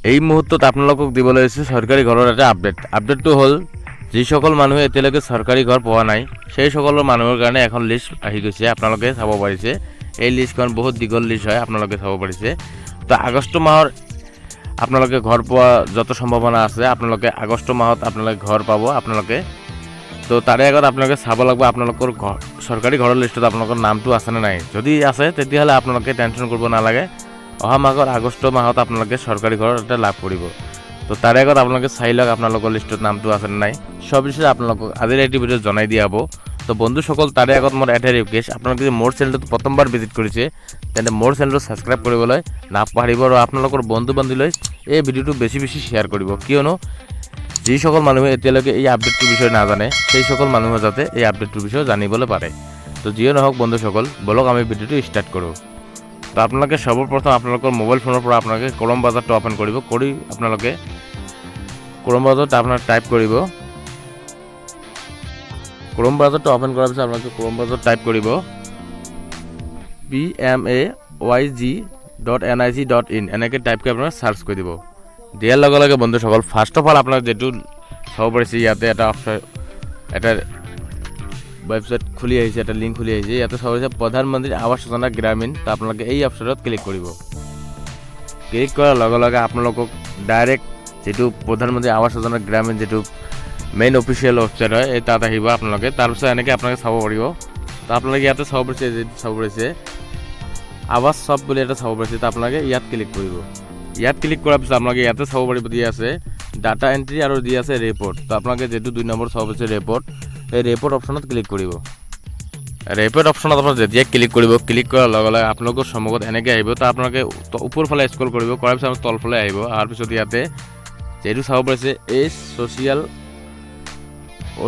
এই মুহূৰ্তত আপোনালোকক দিবলৈ হৈছে চৰকাৰী ঘৰৰ এটা আপডেটটো হ'ল যি সকল মানুহে এতিয়ালৈকে চৰকাৰী ঘৰ পোৱা নাই সেই সকল মানুহৰ কাৰণে এখন লিষ্ট আহি গৈছে। আপোনালোকে চাব পাৰিছে এই লিষ্টখন বহুত দীঘল লিষ্ট হয়, আপোনালোকে চাব পাৰিছে। তো আগষ্ট মাহৰ আপোনালোকে ঘৰ পোৱা যত সম্ভাৱনা আছে, আপোনালোকে আগষ্ট মাহত আপোনালোকে ঘৰ পাব আপোনালোকে। তো তাৰে আগত আপোনালোকে চাব লাগিব আপোনালোকৰ চৰকাৰী ঘৰৰ লিষ্টত আপোনালোকৰ নামটো আছেনে নাই। যদি আছে তেতিয়াহ'লে আপোনালোকে টেনশ্যন কৰিব নালাগে, অহা মাহৰ আগষ্ট মাহত আপোনালোকে চৰকাৰী ঘৰ এটা লাভ কৰিব। তো তাৰে আগত আপোনালোকে চাই লওক আপোনালোকৰ লিষ্টত নামটো আছেনে নাই। সব বিষয়ে আপোনালোকক আজিৰ এই ভিডিঅ'ত জনাই দিয়া হ'ব। তো বন্ধুসকল তাৰে আগত মোৰ এটা ৰিকুৱেষ্ট, আপোনালোকে যদি মোৰ চেনেলটো প্ৰথমবাৰ ভিজিট কৰিছে তেন্তে মোৰ চেনেলটো ছাবস্ক্ৰাইব কৰিবলৈ নাপাহৰিব আৰু আপোনালোকৰ বন্ধু বান্ধৱীলৈ এই ভিডিঅ'টো বেছি শ্বেয়াৰ কৰিব, কিয়নো যি সকল মানুহে এতিয়ালৈকে এই আপডেটটোৰ বিষয়ে নাজানে সেই সকল মানুহে যাতে এই আপডেটটোৰ বিষয়ে জানিবলৈ পাৰে। তো যিয়ে নহওক বন্ধুসকল, বলক আমি ভিডিঅ'টো ষ্টাৰ্ট কৰোঁ। তো আপোনালোকে সৰ্বপ্ৰথম আপোনালোকৰ মোবাইল ফোনৰ পৰা আপোনালোকে ক্ৰম ব্ৰাউজাৰটো অপেন কৰিব। আপোনালোকে ক্ৰম ব্ৰাউজাৰটো আপোনাৰ টাইপ কৰিব। ক্ৰম ব্ৰাউজাৰটো অপেন কৰাৰ পিছত আপোনালোকে ক্ৰম ব্ৰাউজাৰ টাইপ কৰিব PMAY-G.nic.in এনেকৈ টাইপ কৰি আপোনালোকে চাৰ্চ কৰি দিব। দিয়াৰ লগে লগে বন্ধুসকল ফাৰ্ষ্ট অফ অল আপোনালোকে যেটো চাব পাৰিছে ইয়াতে এটা ৱেবছাইট খুলি আহিছে, এটা লিংক খুলি আহিছে। ইয়াতে চাব পাৰিছে প্ৰধানমন্ত্ৰী আৱাস যোজনা গ্ৰামীণ। তো আপোনালোকে এই অপশ্যনত ক্লিক কৰিব। ক্লিক কৰাৰ লগে লগে আপোনালোকক ডাইৰেক্ট যেটো প্ৰধানমন্ত্ৰী আৱাস যোজনা গ্ৰামীণ যেটো মেইন অফিচিয়েল ৱেবছাইট হয় এই তাত আহিব আপোনালোকে। তাৰপিছত এনেকৈ আপোনালোকে চাব পাৰিব। তো আপোনালোকে ইয়াতে চাব পাৰিছে আৱাস সব বুলি এটা চাব পাৰিছে। তো আপোনালোকে ইয়াত ক্লিক কৰিব। ইয়াত ক্লিক কৰাৰ পিছত আপোনালোকে ইয়াতে চাব পাৰিব দি আছে ডাটা এণ্ট্ৰি আৰু দি আছে ৰিপৰ্ট। তো আপোনালোকে যেটো 2 নম্বৰ চাব পাৰিছে ৰিপৰ্ট, এই ৰিপৰ্ট অপশ্যনত ক্লিক কৰিব। ৰিপৰ্ট অপশ্যনত আপোনালোকে যেতিয়া ক্লিক কৰিব, ক্লিক কৰাৰ লগে লগে আপোনালোকৰ সন্মুখত এনেকৈ আহিব। তো আপোনালোকে ওপৰ ফালে স্ক্ৰল কৰিব, কৰাৰ পিছত তলফালে আহিব। অহাৰ পিছত ইয়াতে যেটো চাব পাৰিছে এই ছ'চিয়েল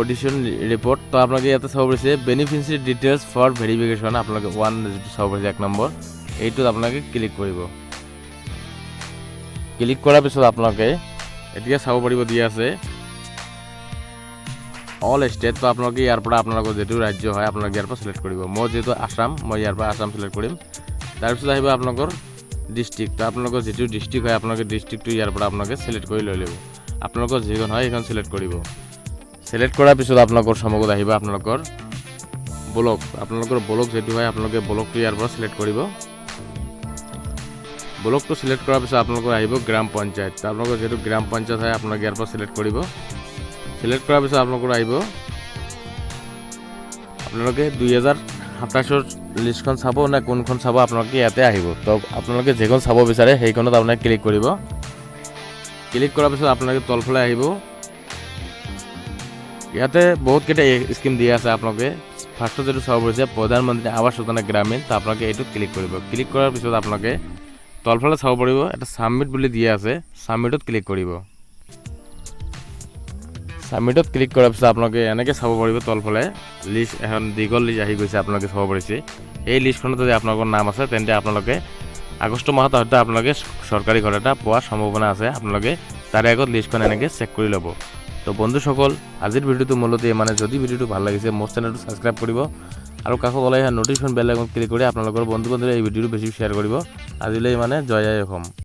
অডিশ্যন ৰিপৰ্ট। তো আপোনালোকে ইয়াতে চাব পাৰিছে বেনিফিচিয়াৰী ডিটেইলছ ফৰ ভেৰিফিকেশ্যন। আপোনালোকে 1 যেটো চাব পাৰিছে 1 নম্বৰ এইটোত আপোনালোকে ক্লিক কৰিব। ক্লিক কৰাৰ পিছত আপোনালোকে এতিয়া চাব পাৰিব দি আছে অল ষ্টেট। তো আপোনালোকে ইয়াৰ পৰা আপোনালোকৰ যেটো ৰাজ্য হয় আপোনালোকে ইয়াৰ পৰা সিলেক্ট কৰিব। মই যেটো আসাম, মই ইয়াৰ পৰা আসাম সিলেক্ট কৰিম। তাৰপিছত আহিব আপোনালোকৰ ডিষ্ট্ৰিক্ট। তো আপোনালোকৰ যেটো ডিষ্ট্ৰিক্ট হয় আপোনালোকে ডিষ্ট্ৰিক্টটো ইয়াৰ পৰা আপোনালোকে সিলেক্ট কৰি লৈ ল'ব। আপোনালোকৰ যিখন হয় সেইখন সিলেক্ট কৰিব। সিলেক্ট কৰাৰ পিছত আপোনালোকৰ সন্মুখত আহিব আপোনালোকৰ ব্লক। আপোনালোকৰ ব্লক যেটো হয় আপোনালোকে ব্লকটো ইয়াৰ পৰা সিলেক্ট কৰিব। ব্লকটো সিলেক্ট কৰাৰ পিছত আপোনালোকৰ আহিব গ্ৰাম পঞ্চায়ত। তো আপোনালোকৰ যেটো গ্ৰাম পঞ্চায়ত হয় আপোনালোকে ইয়াৰ পৰা সিলেক্ট কৰিব। সিলেক্ট কৰাৰ পিছত আপোনালোকৰ আহিব আপোনালোকে 2027ৰ লিষ্টখন চাব নে কোনখন চাব আপোনালোকে ইয়াতে আহিব। তো আপোনালোকে যেখন চাব বিচাৰে সেইখনত আপোনালোকে ক্লিক কৰিব। ক্লিক কৰাৰ পিছত আপোনালোকে তলফালে আহিব। ইয়াতে বহুতকেইটা স্কিম দিয়া আছে। আপোনালোকে ফাৰ্ষ্টত যেটো চাব পাৰিছে প্ৰধানমন্ত্ৰী আৱাস যোজনা গ্ৰামীণ। তো আপোনালোকে এইটোত ক্লিক কৰিব। ক্লিক কৰাৰ পিছত আপোনালোকে তলফালে চাব পাৰিব এটা সাবমিট বুলি দিয়া আছে, সাবমিটত ক্লিক কৰিব। সাবমিটত ক্লিক কৰাৰ পিছত আপোনালোকে এনেকৈ চাব পাৰিব তলফালে লিষ্ট এখন দীঘল লিষ্ট আহি গৈছে। আপোনালোকে চাব পাৰিছে এই লিষ্টখনত যদি আপোনালোকৰ নাম আছে তেন্তে আপোনালোকে আগষ্ট মাহত হয়তো আপোনালোকে চৰকাৰী ঘৰ এটা পোৱাৰ সম্ভাৱনা আছে। আপোনালোকে তাৰে আগত লিষ্টখন এনেকৈ চেক কৰি ল'ব। তো বন্ধুসকল আজিৰ ভিডিঅ'টো মূলতে মানে যদি ভিডিঅ'টো ভাল লাগিছে মোৰ চেনেলটো ছাবস্ক্ৰাইব কৰিব আৰু কাষত ওলাই অহা নটিফিকেশ্যন বেল আইকন ক্লিক কৰি আপোনালোকৰ বন্ধু বান্ধৱীলৈ এই ভিডিঅ'টো বেছি শ্বেয়াৰ কৰিব। আজিলৈ মানে জয় আই অসম।